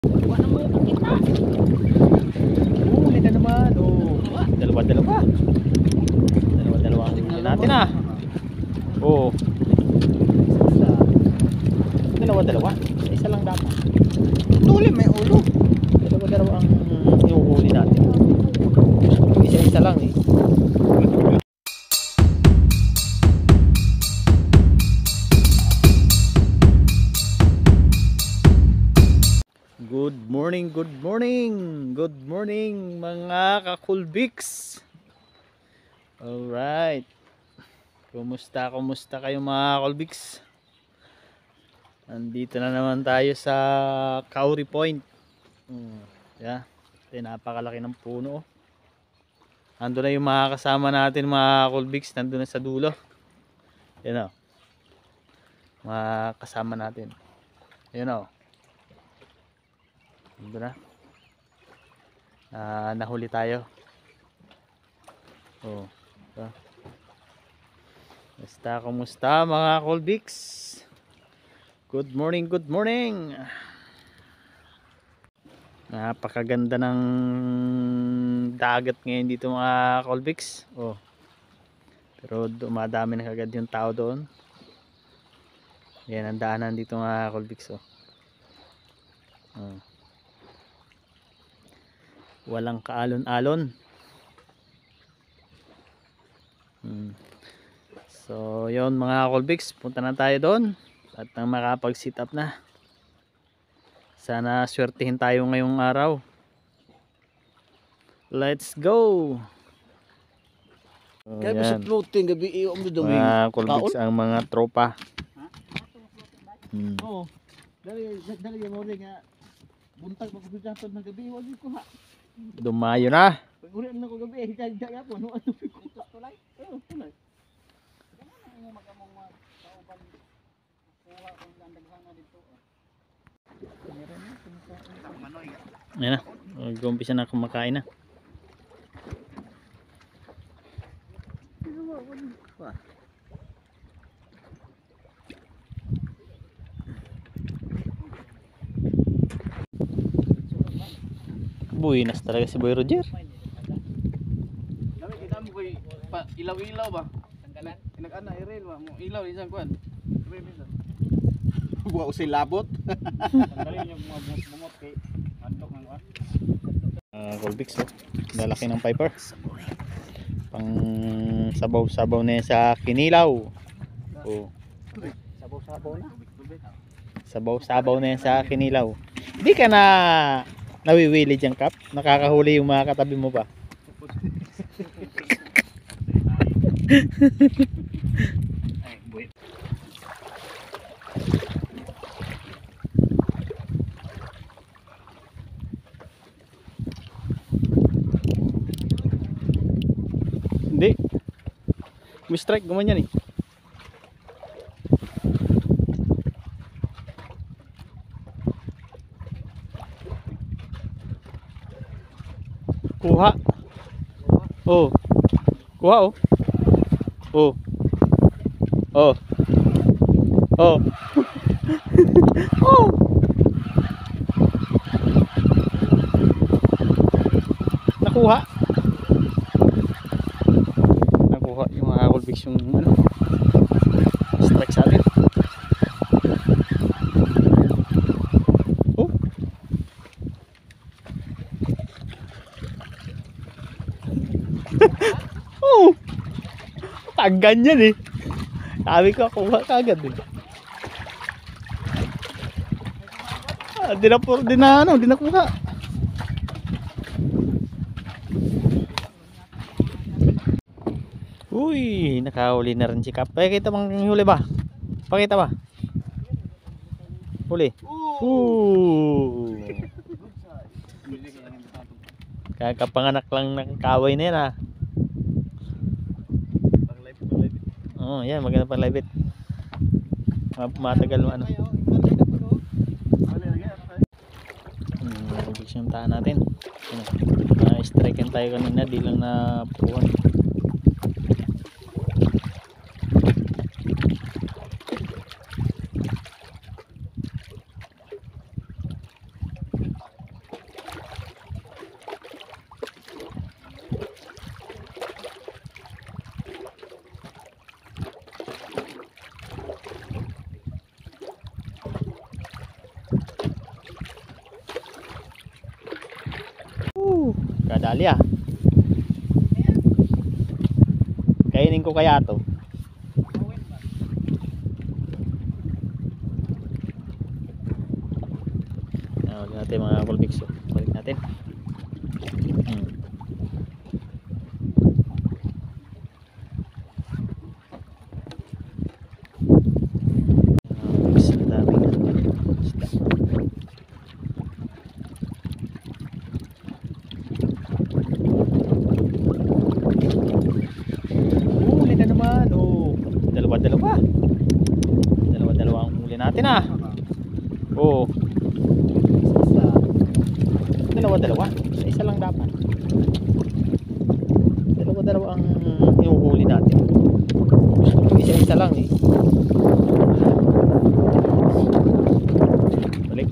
Wala mo makita. Huli na naman. Oh, dalawa-dalawa. Dalawa-dalawa ang huli natin ah. Oh. Dalawa-dalawa. Isa lang dapat. Tuli may ulo. Dalawa-dalawa ang ihuhuli natin. Isa-isa lang eh. Good morning mga kakulbiks. Alright. Kumusta kayo mga kakulbiks? Nandito na naman tayo sa Kauri Point. Yeah. Napakalaki ng puno. Ando na yung mga kasama natin mga kakulbiks. Nandun na sa dulo. Yan o. Mga kasama natin. Yan o. Nandun na. Nahuli tayo. Oh, kumusta mga Colbix? Good morning. Napakaganda ng dagat ngayon dito mga Colbix. Oh. Pero dumadami na kagad yung tao doon. Yan ang daanan dito mga Colbix. Oh. Walang kaalon-alon. So yon mga Colbix, punta na tayo doon at nang makapag sit up na. Sana swertihin tayo ngayong araw. Let's go. Kaya ba sa floating gabi iyo mo dumi. Mga Colbix ang mga tropa. Oo. Dali mo rin nga buntag pagbidaton ng gabi wagi ko ha. Dumayo na. Uri na ko gabi hidagdag ako no ano ko tulay. Tulay. Ano magamong kauban kuha kung landaghan na dito. Meron na kumakain manoy. Ayan na. Mag-umpisa na kumakain na. Buinas talaga si Boy Roger. Dami kita mo koy ilaw-ilaw ba? Tanggalan. Nag-ana irel ba mo ilaw isang kuan. Buwa usay labot. Tanggalin yung mga bumot kay antok ng kuan. Colbix oh. Lalaki ng piper. Pang sabaw-sabaw na yan sa kinilaw. Oh. Sabaw-sabaw na. Sabaw-sabaw na yan sa kinilaw. Hindi ka na nawiwili dyan, Kap? Nakakahuli yung mga katabi mo ba? Hindi. May strike gumanyan eh. Kuha. Oh. Kuha oh. Oh. Oh. Oh. Oh. Nakuha. Nakuha yung mga Colbix yung ano. Strike sa atin. Oh. Oh. Ganyan eh. Sabi ko kuha kagad eh. Di nakuha. Uy, nakahuli na rin si Kap. Pakita bang huli ba? Pakita ba? Huli. Kakapanganak lang ng kaway na yan ah. Oh, yan, maganda pang live it. Matagal ano. Pagbuks yung taan natin. Na-strike tayo kanina, di lang na puwan. Kadali ah. Kainin ko kaya to. Balik natin mga Colbix. Balik natin. Huli na naman. Oh, dalawa-dalawa. Dalawa-dalawa ang huli natin ah. Oh. Isa. Dalawa-dalawa. Isa lang dapat. Dalawa-dalawa ang hinuhuli natin. Isa-isa lang eh. Balik.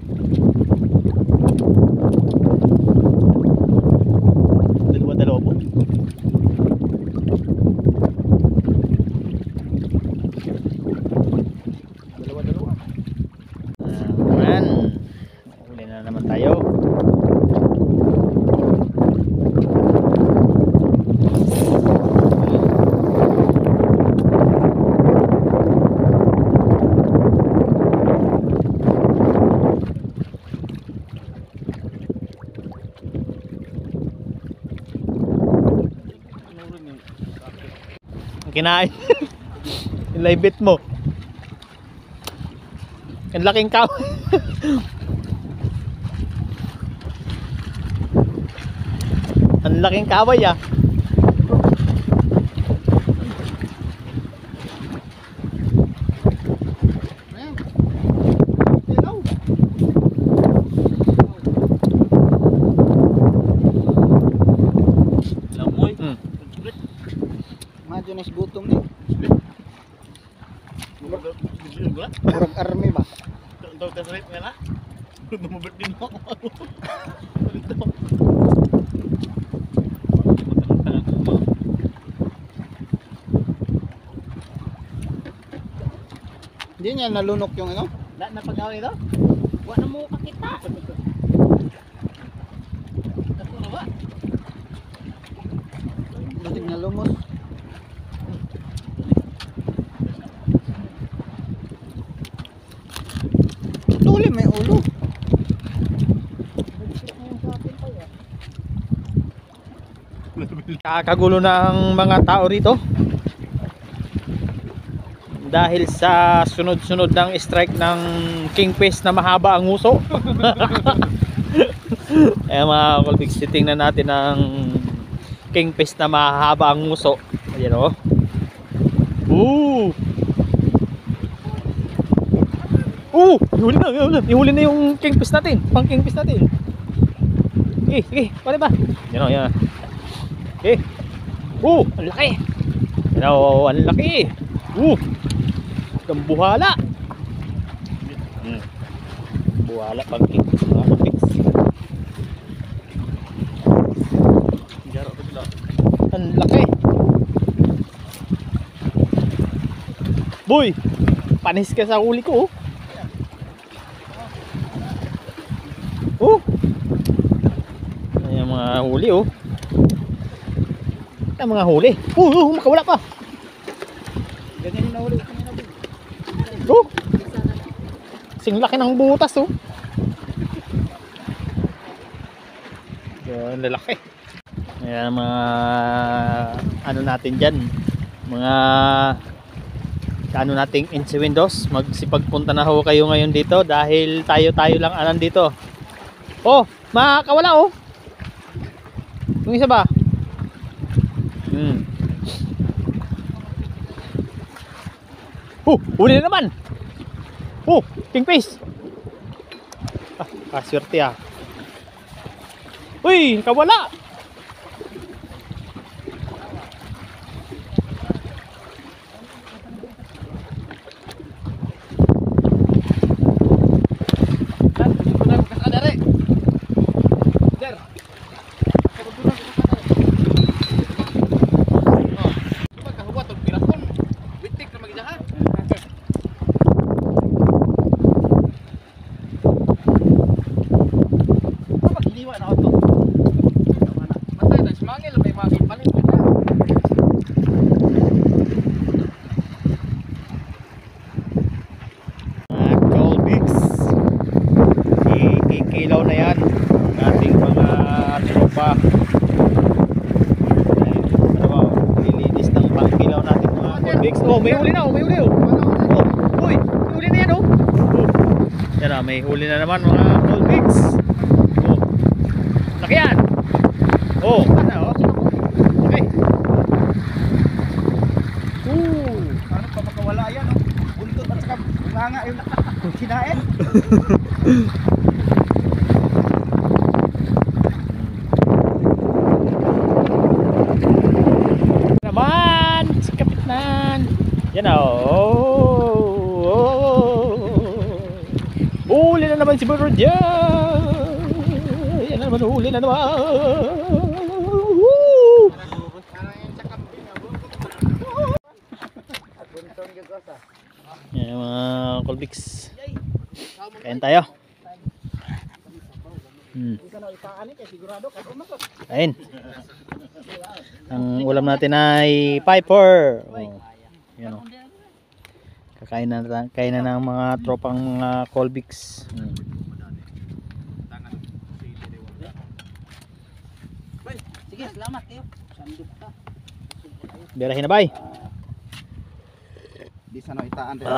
Dalawa-dalawa po. Dalawa-dalawa. Ayan. Huli na naman tayo. Kinain. Yung live bait mo. Ang laking kaw. Ang laking kaway ah. Ayan. Hello. Lamoy. Medyo na gutom ni. Murag army ba? Dr. Rip nga na. Dumabit din ako. Hindi niya nalunok yung ano? Napagawa ito? Wala mo kakita. Ako na ba? Butik na lumos. Tuli may ulo. Kakagulo na ang mga tao rito dahil sa sunod-sunod ng strike ng kingfish na mahaba ang nguso. Eh mga Colbix, titingnan natin ang kingfish na mahaba ang nguso. Ayan o. Ihuli na yung kingfish natin. Pang kingfish natin. Sige, sige, pwede ba? Yan o, yan. Okay. Ang laki. Yan o, ang laki. Ang buhala. Buhala pang kingfish. Ang laki. Boy, panis ka sa huli ko. Ayan mga huli Ayan mga huli. Makawala pa. Ganyan yung nahuli. Sing laki ng butas Yan, lalaki. Ayan mga ano natin dyan, mga ano nating inch windows. Magsipagpunta na ho kayo ngayon dito dahil tayo lang anan dito. Makakawala yung isa ba? Huli na naman. Kingfish. Swerte Uy, nakawala. yan. Ang ating mga tropa. Ano ba? Lilinis ng pangkilaw natin mga convicts. Oh, may huli na. Oh, may huli. Oh. Oh, uy, may huli na yan. Oh. Oh. Yan ah, may huli na naman mga convicts. Oh. Laki yan. Oh, ano oh. Okay. Ano pa makawala yan, oh? Buntot at saka bunganga yung kinain. Naman si Kapitan. Yan na huli na naman si Bro dyan. Yan na naman, huli na naman. Yan mga Colbix. Kain tayo. Kain. Ang ulam natin ay piper. Oh. Yan oh. Kakain na ng mga tropang mga Colbix. Sige, salamat kayo. Sandok ka. Birahin na bay. Di sana itaan rin.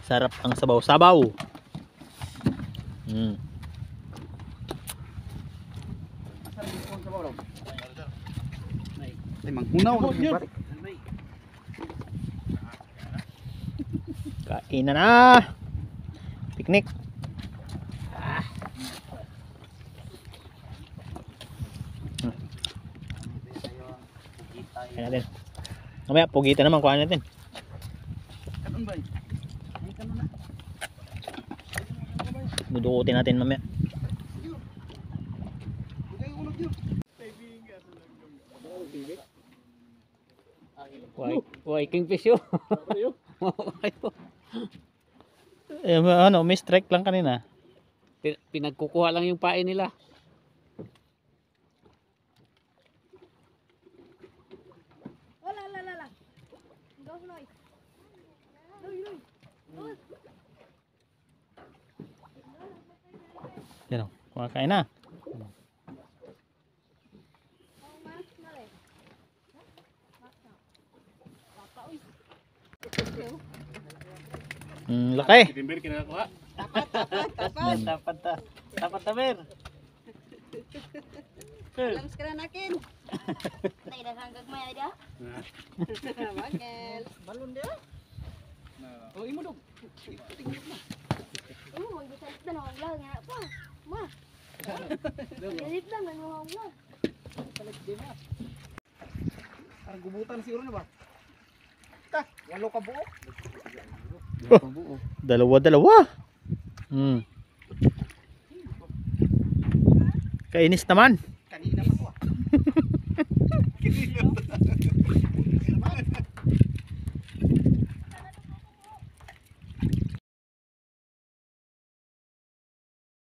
Sarap ang sabaw-sabaw. Ay, manghunaw na yung balik. Kain na na. Picnic. Kain natin. Mamaya, pugitan naman. Kuhaan natin. Kanon ba? Ay, kanon na. Dudukutin natin mamaya. Why kingfish yun? Ano, may strike lang kanina. Pinagkukuha lang yung pain nila. Yan o, kumakain na. Laki. Dapat na mer. Alam sekarang nakin. Nay dah sanggag may ada. Bagel. Balon dia. Oh, imo dong. Oh, bisa dan orang belah ngak apa? Mah. Jadi dan orang belah. Balik din na. Parang gubutan si Uro na ba? Tah, walo ka buo. Dalawa-dalawa. Kainis naman. Kanina pa to ah. Kanina pa.